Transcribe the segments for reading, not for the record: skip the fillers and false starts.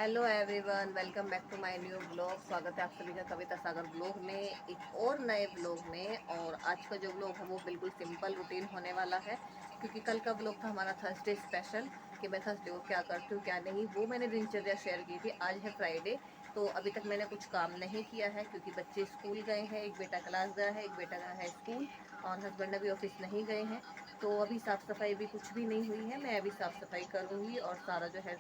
Hello everyone, welcome back to my new blog. स्वागत है आप सभी का कविता सागर ब्लॉग में, एक और नए ब्लॉग में। और आज का जो ब्लॉग है वो बिल्कुल सिंपल रूटीन होने वाला है, क्योंकि कल का ब्लॉग था हमारा थर्सडे स्पेशल कि मैं थर्सडे को क्या करती हूँ क्या नहीं, वो मैंने दिनचर्या शेयर की थी। आज है फ्राइडे, तो अभी तक मैंने कुछ काम नहीं किया है क्योंकि बच्चे स्कूल गए हैं। एक बेटा क्लास गया है, एक बेटा गया है स्कूल, और हस्बैंड अभी ऑफिस नहीं गए हैं। तो अभी साफ़ सफाई भी कुछ भी नहीं हुई है। मैं अभी साफ़ सफाई करूँगी और सारा जो है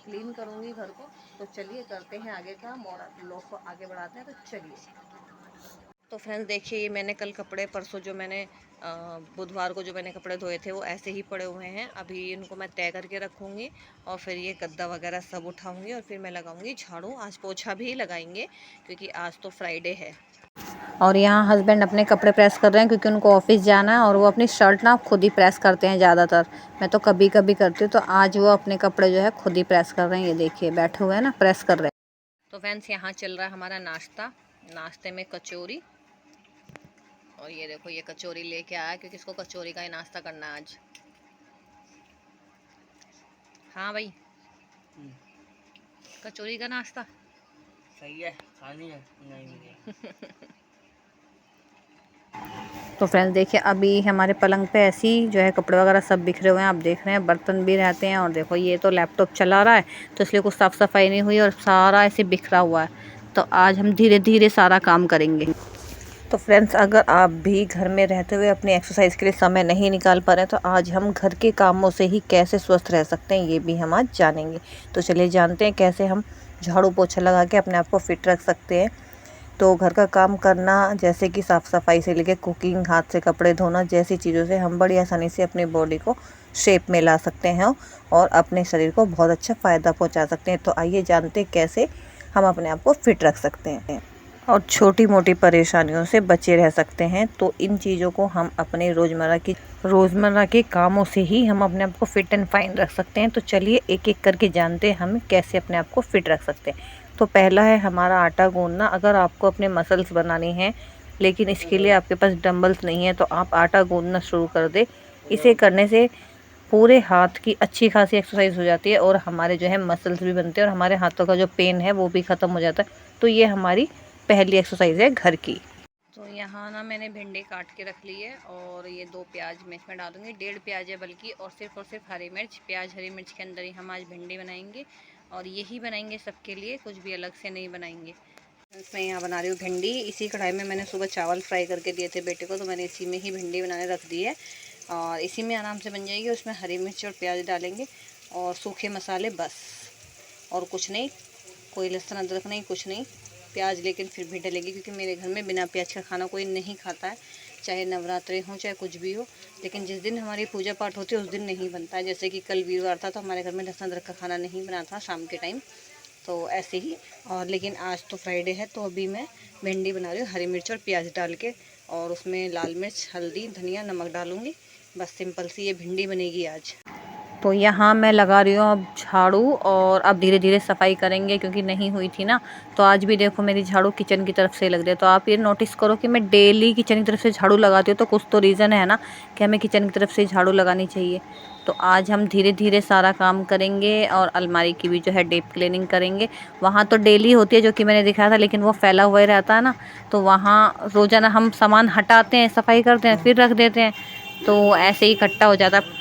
क्लीन करूँगी घर को। तो चलिए करते हैं आगे काम और ब्लॉग को आगे बढ़ाते हैं, तो चलिए। तो फ्रेंड्स देखिए, ये मैंने कल कपड़े परसों जो मैंने बुधवार को जो मैंने कपड़े धोए थे वो ऐसे ही पड़े हुए हैं। अभी इनको मैं तय करके रखूँगी और फिर ये गद्दा वगैरह सब उठाऊँगी और फिर मैं लगाऊँगी झाड़ू। आज पोछा भी लगाएंगे क्योंकि आज तो फ्राइडे है। और यहाँ हस्बैंड अपने कपड़े प्रेस कर रहे हैं क्योंकि उनको ऑफिस जाना है, और वो अपनी शर्ट ना खुद ही प्रेस करते हैं ज़्यादातर। मैं तो कभी कभी करती हूँ, तो आज वो अपने कपड़े जो है खुद ही प्रेस कर रहे हैं। ये देखिए बैठे हुए हैं ना, प्रेस कर रहे हैं। तो फ्रेंड्स यहाँ चल रहा है हमारा नाश्ता। नाश्ते में कचौरी, और ये देखो ये कचौरी लेके आया क्योंकि इसको कचौरी का ही नाश्ता करना है आज। हाँ भाई, कचौरी का नाश्ता सही है, खानी है नहीं मुझे। तो फ्रेंड्स देखिए, अभी हमारे पलंग पे ऐसी जो है कपड़े वगैरह सब बिखरे हुए हैं, आप देख रहे हैं। बर्तन भी रहते हैं, और देखो ये तो लैपटॉप चला रहा है तो इसलिए कुछ साफ़ सफाई नहीं हुई और सारा ऐसे बिखरा हुआ है। तो आज हम धीरे धीरे सारा काम करेंगे। तो फ्रेंड्स, अगर आप भी घर में रहते हुए अपनी एक्सरसाइज के लिए समय नहीं निकाल पा रहे हैं, तो आज हम घर के कामों से ही कैसे स्वस्थ रह सकते हैं ये भी हम आज जानेंगे। तो चलिए जानते हैं कैसे हम झाड़ू पोछा लगा के अपने आप को फिट रख सकते हैं। तो घर का काम करना, जैसे कि साफ़ सफाई से लेके कुकिंग, हाथ से कपड़े धोना जैसी चीज़ों से हम बड़ी आसानी से अपनी बॉडी को शेप में ला सकते हैं और अपने शरीर को बहुत अच्छा फ़ायदा पहुंचा सकते हैं। तो आइए जानते हैं कैसे हम अपने आप को फिट रख सकते हैं और छोटी मोटी परेशानियों से बचे रह सकते हैं। तो इन चीज़ों को हम अपने रोज़मर्रा के कामों से ही हम अपने आप को फिट एंड फाइन रख सकते हैं। तो चलिए एक एक करके जानते हैं हम कैसे अपने आप को फिट रख सकते हैं। तो पहला है हमारा आटा गूंदना। अगर आपको अपने मसल्स बनाने हैं लेकिन इसके लिए आपके पास डंबल्स नहीं है, तो आप आटा गूंदना शुरू कर दें। इसे करने से पूरे हाथ की अच्छी खासी एक्सरसाइज हो जाती है और हमारे जो है मसल्स भी बनते हैं और हमारे हाथों का जो पेन है वो भी ख़त्म हो जाता है। तो ये हमारी पहली एक्सरसाइज है घर की। तो यहाँ ना मैंने भिंडी काट के रख ली है, और ये 2 प्याज मैं इसमें डालूंगी। 1.5 प्याज है बल्कि, और सिर्फ हरी मिर्च। प्याज हरी मिर्च के अंदर ही हम आज भिंडी बनाएंगे, और यही बनाएंगे सबके लिए, कुछ भी अलग से नहीं बनाएंगे। मैं यहाँ बना रही हूँ भिंडी। इसी कढ़ाई में मैंने सुबह चावल फ्राई करके दिए थे बेटे को, तो मैंने इसी में ही भिंडी बनाने रख दी है और इसी में आराम से बन जाएगी। उसमें हरी मिर्च और प्याज डालेंगे और सूखे मसाले, बस और कुछ नहीं। कोई लहसुन अदरक नहीं, कुछ नहीं। प्याज लेकिन फिर भी डलेगी क्योंकि मेरे घर में बिना प्याज का खाना कोई नहीं खाता है, चाहे नवरात्रे हों चाहे कुछ भी हो। लेकिन जिस दिन हमारी पूजा पाठ होती है उस दिन नहीं बनता है। जैसे कि कल वीरवार था तो हमारे घर में लहसुन अदरक का खाना नहीं बना था शाम के टाइम, तो ऐसे ही। और लेकिन आज तो फ्राइडे है, तो अभी मैं भिंडी बना रही हूँ हरी मिर्च और प्याज डाल के, और उसमें लाल मिर्च, हल्दी, धनिया, नमक डालूँगी। बस सिंपल सी ये भिंडी बनेगी आज। तो यहाँ मैं लगा रही हूँ अब झाड़ू, और अब धीरे धीरे सफाई करेंगे क्योंकि नहीं हुई थी ना। तो आज भी देखो मेरी झाड़ू किचन की तरफ से लग रही है। तो आप ये नोटिस करो कि मैं डेली किचन की तरफ से झाड़ू लगाती हूँ, तो कुछ तो रीज़न है ना कि हमें किचन की तरफ से झाड़ू लगानी चाहिए। तो आज हम धीरे धीरे सारा काम करेंगे, और अलमारी की भी जो है डीप क्लीनिंग करेंगे। वहाँ तो डेली होती है जो कि मैंने दिखाया था, लेकिन वो फैला हुआ ही रहता है ना, तो वहाँ रोज़ाना हम सामान हटाते हैं, सफाई करते हैं, फिर रख देते हैं, तो ऐसे ही इकट्ठा हो जाता है।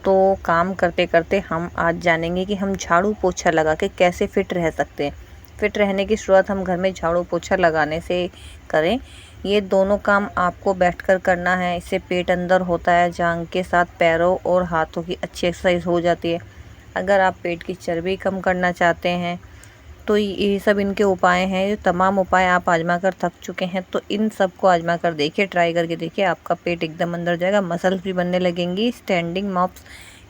तो काम करते करते हम आज जानेंगे कि हम झाड़ू पोछा लगा के कैसे फिट रह सकते हैं। फिट रहने की शुरुआत हम घर में झाड़ू पोछा लगाने से करें। ये दोनों काम आपको बैठकर करना है। इससे पेट अंदर होता है, जांघ के साथ पैरों और हाथों की अच्छी एक्सरसाइज हो जाती है। अगर आप पेट की चर्बी कम करना चाहते हैं तो ये सब इनके उपाय हैं। ये तमाम उपाय आप आजमा कर थक चुके हैं, तो इन सब को आजमा कर देखिए, ट्राई करके देखिए, आपका पेट एकदम अंदर जाएगा, मसल्स भी बनने लगेंगी। स्टैंडिंग मॉप्स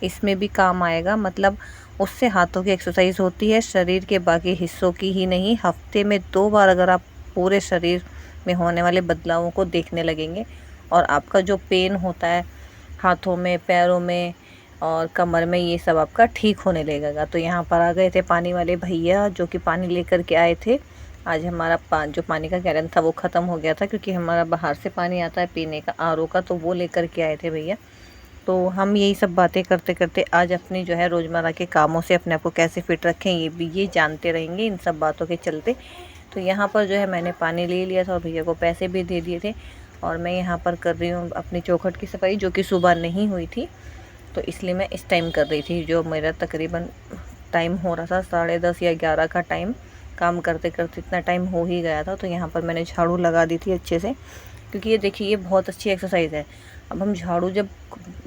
इसमें भी काम आएगा, मतलब उससे हाथों की एक्सरसाइज होती है, शरीर के बाकी हिस्सों की ही नहीं। हफ्ते में 2 बार अगर आप पूरे शरीर में होने वाले बदलावों को देखने लगेंगे, और आपका जो पेन होता है हाथों में, पैरों में और कमर में, ये सब आपका ठीक होने लगेगा। तो यहाँ पर आ गए थे पानी वाले भैया जो कि पानी लेकर के आए थे। आज हमारा जो पानी का गैलन था वो ख़त्म हो गया था, क्योंकि हमारा बाहर से पानी आता है पीने का, आरओ का, तो वो लेकर के आए थे भैया। तो हम यही सब बातें करते करते आज अपनी जो है रोज़मर्रा के कामों से अपने आप को कैसे फ़िट रखें ये जानते रहेंगे इन सब बातों के चलते। तो यहाँ पर जो है मैंने पानी ले लिया था और भैया को पैसे भी दे दिए थे और मैं यहाँ पर कर रही हूँ अपनी चौखट की सफाई, जो कि सुबह नहीं हुई थी तो इसलिए मैं इस टाइम कर रही थी। जो मेरा तकरीबन टाइम हो रहा था 10:30 या 11 का टाइम, काम करते करते इतना टाइम हो ही गया था। तो यहाँ पर मैंने झाड़ू लगा दी थी अच्छे से, क्योंकि ये देखिए ये बहुत अच्छी एक्सरसाइज है। अब हम झाड़ू जब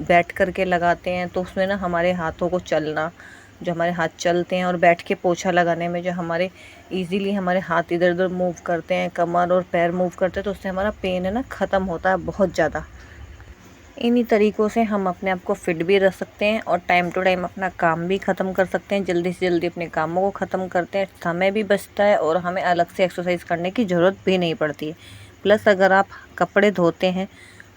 बैठ करके लगाते हैं तो उसमें ना हमारे हाथों को चलना, जो हमारे हाथ चलते हैं और बैठ के पोछा लगाने में जो हमारे इजीली हमारे हाथ इधर उधर मूव करते हैं, कमर और पैर मूव करते हैं, तो उससे हमारा पेन है ना ख़त्म होता है बहुत ज़्यादा। इन्हीं तरीक़ों से हम अपने आप को फ़िट भी रख सकते हैं और टाइम टू टाइम अपना काम भी ख़त्म कर सकते हैं। जल्दी से जल्दी अपने कामों को ख़त्म करते हैं, समय भी बचता है और हमें अलग से एक्सरसाइज करने की ज़रूरत भी नहीं पड़ती है। प्लस अगर आप कपड़े धोते हैं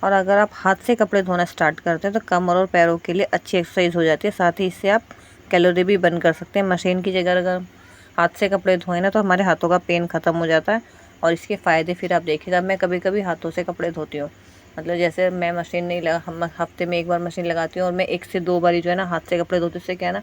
और अगर आप हाथ से कपड़े धोना स्टार्ट करते हैं तो कमर और पैरों के लिए अच्छी एक्सरसाइज हो जाती है। साथ ही इससे आप कैलोरी भी बर्न कर सकते हैं। मशीन की जगह अगर हाथ से कपड़े धोएं ना तो हमारे हाथों का पेन ख़त्म हो जाता है और इसके फ़ायदे फिर आप देखिएगा। मैं कभी कभी हाथों से कपड़े धोती हूँ, मतलब जैसे मैं मशीन नहीं लगा, हम हफ्ते में एक बार मशीन लगाती हूँ और मैं 1 से 2 बारी जो है ना हाथ से कपड़े धोती हूँ। उससे क्या है ना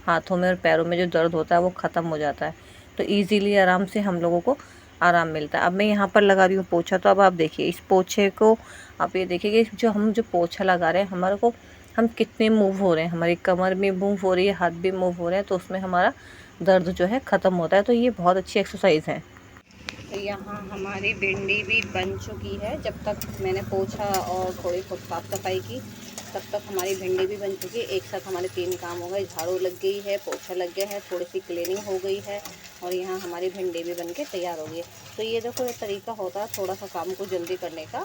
हाथों में और पैरों में जो दर्द होता है वो ख़त्म हो जाता है। तो ईज़िली आराम से हम लोगों को आराम मिलता है। अब मैं यहाँ पर लगा रही हूँ पोछा, तो अब आप देखिए इस पोछे को आप ये देखिए कि जो पोछा लगा रहे हैं हमारे को हम कितने मूव हो रहे हैं, हमारी कमर भी मूव हो रही है, हाथ भी मूव हो रहे हैं, तो उसमें हमारा दर्द जो है ख़त्म होता है। तो ये बहुत अच्छी एक्सरसाइज है। तो यहाँ हमारी भिंडी भी बन चुकी है। जब तक मैंने पोछा और थोड़ी बहुत साफ़ सफाई की तब तक हमारी भिंडी भी बन चुकी है। एक साथ हमारे 3 काम हो गए, झाड़ू लग गई है, पोछा लग गया है, थोड़ी सी क्लीनिंग हो गई है और यहाँ हमारी भिंडी भी बन के तैयार हो गई है। तो ये देखो एक तरीका होता है थोड़ा सा काम को जल्दी करने का।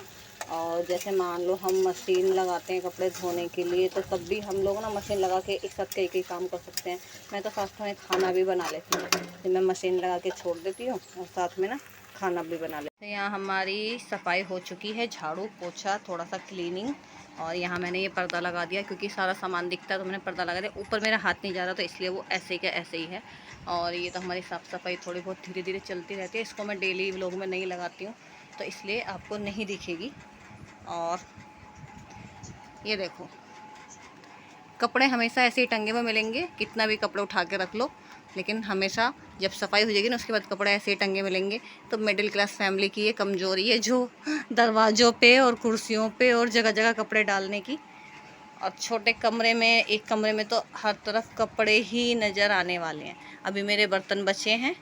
और जैसे मान लो हम मशीन लगाते हैं कपड़े धोने के लिए, तो तब भी हम लोग ना मशीन लगा के एक साथ कई काम कर सकते हैं। मैं तो साथ में खाना भी बना लेती हूँ, तो मैं मशीन लगा के छोड़ देती हूँ और साथ में ना खाना भी बना लेते हैं। यहाँ हमारी सफाई हो चुकी है, झाड़ू पोछा थोड़ा सा क्लीनिंग, और यहाँ मैंने ये पर्दा लगा दिया क्योंकि सारा सामान दिखता है तो मैंने पर्दा लगा दिया। ऊपर मेरा हाथ नहीं जा रहा तो इसलिए वो ऐसे ही का ऐसे ही है। और ये तो हमारी साफ़ सफाई थोड़ी बहुत धीरे धीरे चलती रहती है। इसको मैं डेली व्लॉग में नहीं लगाती हूँ तो इसलिए आपको नहीं दिखेगी। और ये देखो कपड़े हमेशा ऐसे ही टंगे हुए मिलेंगे, कितना भी कपड़े उठा के रख लो, लेकिन हमेशा जब सफाई हो जाएगी ना उसके बाद कपड़े ऐसे ही टंगे मिलेंगे। तो मिडिल क्लास फैमिली की ये कमज़ोरी है, जो दरवाज़ों पे और कुर्सियों पे और जगह जगह कपड़े डालने की। और छोटे कमरे में, एक कमरे में तो हर तरफ कपड़े ही नज़र आने वाले हैं। अभी मेरे बर्तन बचे हैं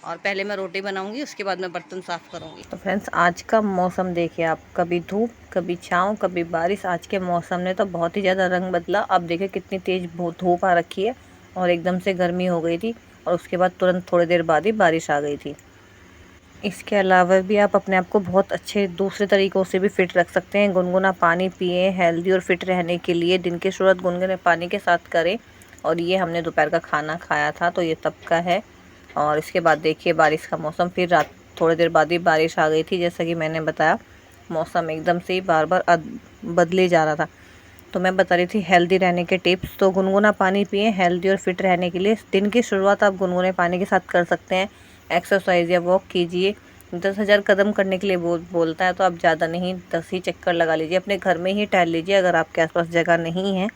और पहले मैं रोटी बनाऊंगी, उसके बाद मैं बर्तन साफ़ करूंगी। तो फ्रेंड्स आज का मौसम देखिए आप, कभी धूप कभी छाँव कभी बारिश। आज के मौसम ने तो बहुत ही ज़्यादा रंग बदला। अब देखिए कितनी तेज़ धूप आ रखी है और एकदम से गर्मी हो गई थी और उसके बाद तुरंत थोड़ी देर बाद ही बारिश आ गई थी। इसके अलावा भी आप अपने आप को बहुत अच्छे दूसरे तरीक़ों से भी फ़िट रख सकते हैं। गुनगुना पानी पिए हेल्दी और फिट रहने के लिए। दिन की शुरुआत गुनगुने पानी के साथ करें। और ये हमने दोपहर का खाना खाया था तो ये तब का है। और इसके बाद देखिए बारिश का मौसम, फिर रात थोड़ी देर बाद ही बारिश आ गई थी। जैसा कि मैंने बताया मौसम एकदम से ही बार बार बदले जा रहा था। तो मैं बता रही थी हेल्दी रहने के टिप्स। तो गुनगुना पानी पिए हेल्दी और फिट रहने के लिए। दिन की शुरुआत आप गुनगुने पानी के साथ कर सकते हैं। एक्सरसाइज या वॉक कीजिए। 10,000 कदम करने के लिए बोलता है तो आप ज़्यादा नहीं 10 ही चक्कर लगा लीजिए। अपने घर में ही टहल लीजिए अगर आपके आसपास जगह नहीं है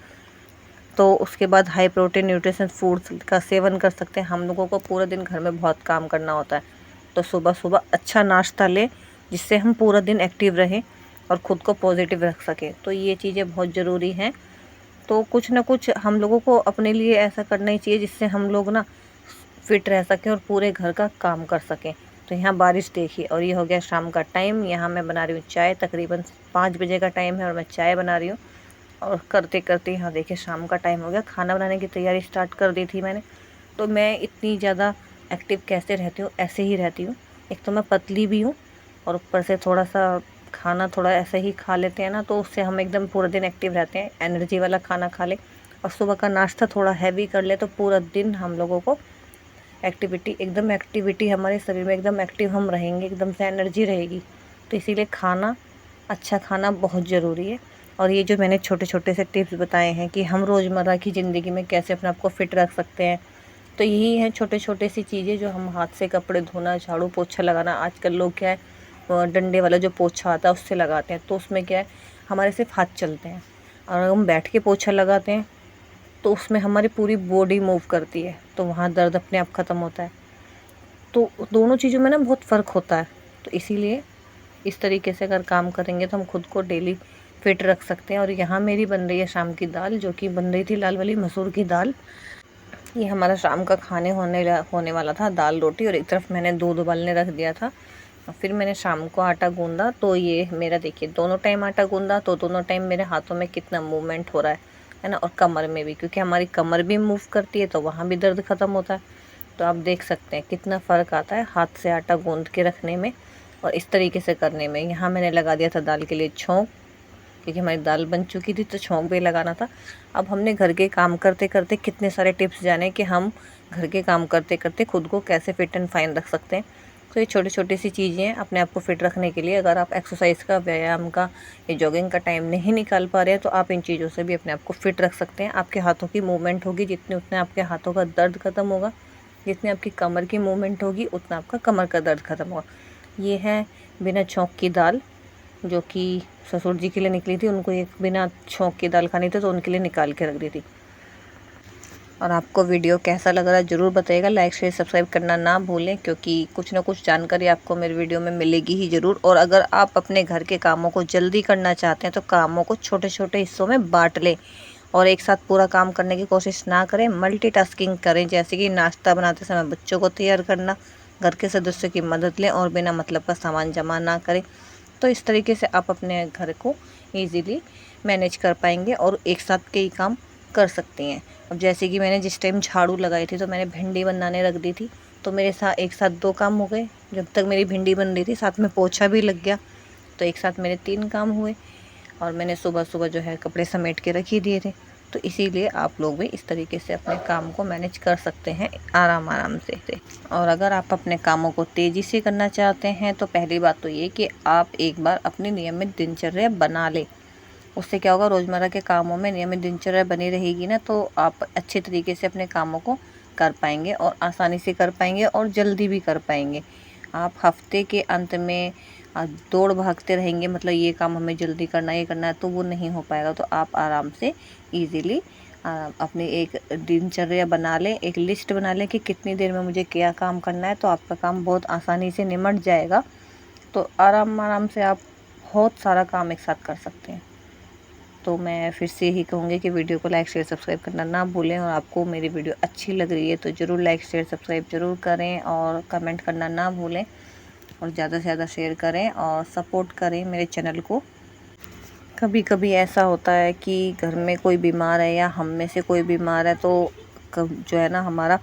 तो। उसके बाद हाई प्रोटीन न्यूट्रिशन फूड्स का सेवन कर सकते हैं। हम लोगों को पूरा दिन घर में बहुत काम करना होता है तो सुबह सुबह अच्छा नाश्ता लें जिससे हम पूरा दिन एक्टिव रहें और ख़ुद को पॉजिटिव रख सकें। तो ये चीज़ें बहुत ज़रूरी हैं। तो कुछ ना कुछ हम लोगों को अपने लिए ऐसा करना ही चाहिए जिससे हम लोग ना फिट रह सकें और पूरे घर का काम कर सकें। तो यहाँ बारिश देखिए और ये हो गया शाम का टाइम। यहाँ मैं बना रही हूँ चाय, तकरीबन 5 बजे का टाइम है और मैं चाय बना रही हूँ। और करते करते यहाँ देखिए शाम का टाइम हो गया। खाना बनाने की तैयारी स्टार्ट कर दी थी मैंने। तो मैं इतनी ज़्यादा एक्टिव कैसे रहती हूँ, ऐसे ही रहती हूँ। एक तो मैं पतली भी हूँ और ऊपर से थोड़ा सा खाना थोड़ा ऐसे ही खा लेते हैं ना तो उससे हम एकदम पूरा दिन एक्टिव रहते हैं। एनर्जी वाला खाना खा लें और सुबह का नाश्ता थोड़ा हैवी कर ले तो पूरा दिन हम लोगों को एक्टिविटी हमारे शरीर में एकदम एक्टिव हम रहेंगे, एकदम से एनर्जी रहेगी। तो इसीलिए खाना अच्छा खाना बहुत ज़रूरी है। और ये जो मैंने छोटे छोटे से टिप्स बताए हैं कि हम रोज़मर्रा की ज़िंदगी में कैसे अपने आप को फ़िट रख सकते हैं, तो यही हैं छोटे छोटे सी चीज़ें जो हम हाथ से कपड़े धोना, झाड़ू पोछा लगाना। आजकल लोग क्या है डंडे वाला जो पोछा आता है उससे लगाते हैं, तो उसमें क्या है हमारे सिर्फ हाथ चलते हैं। और हम बैठ के पोछा लगाते हैं तो उसमें हमारी पूरी बॉडी मूव करती है, तो वहाँ दर्द अपने आप ख़त्म होता है। तो दोनों चीज़ों में ना बहुत फ़र्क होता है। तो इसीलिए इस तरीके से अगर काम करेंगे तो हम खुद को डेली फिट रख सकते हैं। और यहाँ मेरी बन रही है शाम की दाल, जो कि बन रही थी लाल वाली मसूर की दाल। ये हमारा शाम का खाने होने वाला था, दाल रोटी। और एक तरफ मैंने दूध उबालने रख दिया था। और फिर मैंने शाम को आटा गूंदा, तो ये मेरा देखिए दोनों टाइम आटा गूंदा तो दोनों टाइम मेरे हाथों में कितना मूवमेंट हो रहा है ना। और कमर में भी, क्योंकि हमारी कमर भी मूव करती है तो वहाँ भी दर्द ख़त्म होता है। तो आप देख सकते हैं कितना फ़र्क आता है हाथ से आटा गूंद के रखने में और इस तरीके से करने में। यहाँ मैंने लगा दिया था दाल के लिए छोंक, क्योंकि हमारी दाल बन चुकी थी तो छोंक भी लगाना था। अब हमने घर के काम करते करते कितने सारे टिप्स जाने कि हम घर के काम करते करते खुद को कैसे फिट एंड फाइन रख सकते हैं। तो ये छोटी छोटी सी चीज़ें हैं अपने आप को फिट रखने के लिए। अगर आप एक्सरसाइज का, व्यायाम का, ये जॉगिंग का टाइम नहीं निकाल पा रहे हैं तो आप इन चीज़ों से भी अपने आप को फिट रख सकते हैं। आपके हाथों की मूवमेंट होगी जितने, उतने आपके हाथों का दर्द ख़त्म होगा। जितनी आपकी कमर की मूवमेंट होगी उतना आपका कमर का दर्द ख़त्म होगा। ये है बिना छोंक की दाल, जो कि ससुर जी के लिए निकली थी। उनको एक बिना छोंक की दाल खानी थी तो उनके लिए निकाल के रख दी थी। और आपको वीडियो कैसा लग रहा है ज़रूर बताइएगा। लाइक शेयर सब्सक्राइब करना ना भूलें, क्योंकि कुछ ना कुछ जानकारी आपको मेरे वीडियो में मिलेगी ही ज़रूर। और अगर आप अपने घर के कामों को जल्दी करना चाहते हैं तो कामों को छोटे छोटे हिस्सों में बांट लें और एक साथ पूरा काम करने की कोशिश ना करें। मल्टीटास्किंग करें, जैसे कि नाश्ता बनाते समय बच्चों को तैयार करना, घर के सदस्यों की मदद लें और बिना मतलब का सामान जमा ना करें। तो इस तरीके से आप अपने घर को ईज़िली मैनेज कर पाएंगे और एक साथ कई काम कर सकती हैं। अब जैसे कि मैंने जिस टाइम झाड़ू लगाई थी तो मैंने भिंडी बनाने रख दी थी, तो मेरे साथ एक साथ 2 काम हो गए। जब तक मेरी भिंडी बन रही थी साथ में पोछा भी लग गया, तो एक साथ मेरे 3 काम हुए। और मैंने सुबह सुबह जो है कपड़े समेट के रख ही दिए थे। तो इसीलिए आप लोग भी इस तरीके से अपने काम को मैनेज कर सकते हैं आराम से। और अगर आप अपने कामों को तेज़ी से करना चाहते हैं तो पहली बात तो ये कि आप एक बार अपनी नियमित दिनचर्या बना लें। उससे क्या होगा, रोज़मर्रा के कामों में नियमित दिनचर्या बनी रहेगी ना, तो आप अच्छे तरीके से अपने कामों को कर पाएंगे और आसानी से कर पाएंगे और जल्दी भी कर पाएंगे। आप हफ्ते के अंत में दौड़ भागते रहेंगे, मतलब ये काम हमें जल्दी करना है, ये करना है, तो वो नहीं हो पाएगा। तो आप आराम से ईज़िली अपनी एक दिनचर्या बना लें, एक लिस्ट बना लें कि कितनी देर में मुझे क्या काम करना है, तो आपका काम बहुत आसानी से निमट जाएगा। तो आराम से आप बहुत सारा काम एक साथ कर सकते हैं। तो मैं फिर से यही कहूँगी कि वीडियो को लाइक शेयर सब्सक्राइब करना ना भूलें। और आपको मेरी वीडियो अच्छी लग रही है तो ज़रूर लाइक शेयर सब्सक्राइब ज़रूर करें और कमेंट करना ना भूलें और ज़्यादा से ज़्यादा शेयर करें और सपोर्ट करें मेरे चैनल को। कभी कभी ऐसा होता है कि घर में कोई बीमार है या हम में से कोई बीमार है, तो जो है ना, हमारा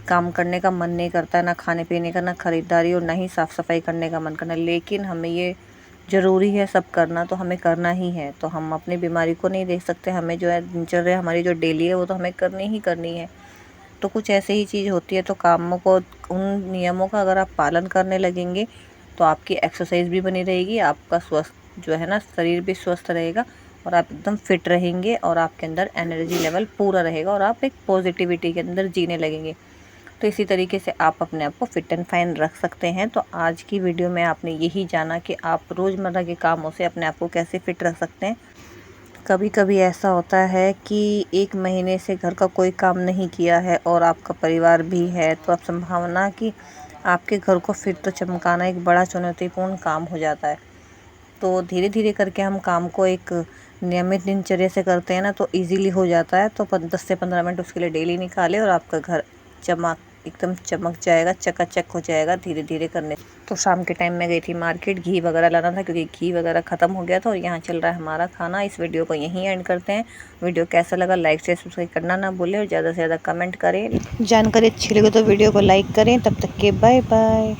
काम करने का मन नहीं करता है, ना खाने पीने का, ना ख़रीदारी और ना ही साफ़ सफाई करने का मन करना। लेकिन हमें ये ज़रूरी है सब करना, तो हमें करना ही है। तो हम अपनी बीमारी को नहीं देख सकते, हमें जो है दिनचर्या हमारी जो डेली है वो तो हमें करनी ही करनी है। तो कुछ ऐसे ही चीज़ होती है, तो कामों को, उन नियमों का अगर आप पालन करने लगेंगे तो आपकी एक्सरसाइज भी बनी रहेगी, आपका स्वस्थ जो है ना शरीर भी स्वस्थ रहेगा और आप एकदम फिट रहेंगे और आपके अंदर एनर्जी लेवल पूरा रहेगा और आप एक पॉजिटिविटी के अंदर जीने लगेंगे। तो इसी तरीके से आप अपने आप को फिट एंड फाइन रख सकते हैं। तो आज की वीडियो में आपने यही जाना कि आप रोज़मर्रा के कामों से अपने आप को कैसे फिट रख सकते हैं। कभी कभी ऐसा होता है कि 1 महीने से घर का कोई काम नहीं किया है और आपका परिवार भी है, तो आप संभावना कि आपके घर को फिर तो चमकाना एक बड़ा चुनौतीपूर्ण काम हो जाता है। तो धीरे धीरे करके हम काम को एक नियमित दिनचर्या से करते हैं ना, तो इजीली हो जाता है। तो 10 से 15 मिनट उसके लिए डेली निकालें और आपका घर एकदम चमक जाएगा, चकाचक हो जाएगा धीरे धीरे करने। तो शाम के टाइम में गई थी मार्केट, घी वगैरह लाना था क्योंकि घी वगैरह ख़त्म हो गया था। और यहाँ चल रहा है हमारा खाना। इस वीडियो को यहीं एंड करते हैं। वीडियो कैसा लगा लाइक शेयर सब्सक्राइब करना ना भूलें और ज़्यादा से ज़्यादा कमेंट करें। जानकारी अच्छी लगे तो वीडियो को लाइक करें। तब तक के बाय बाय।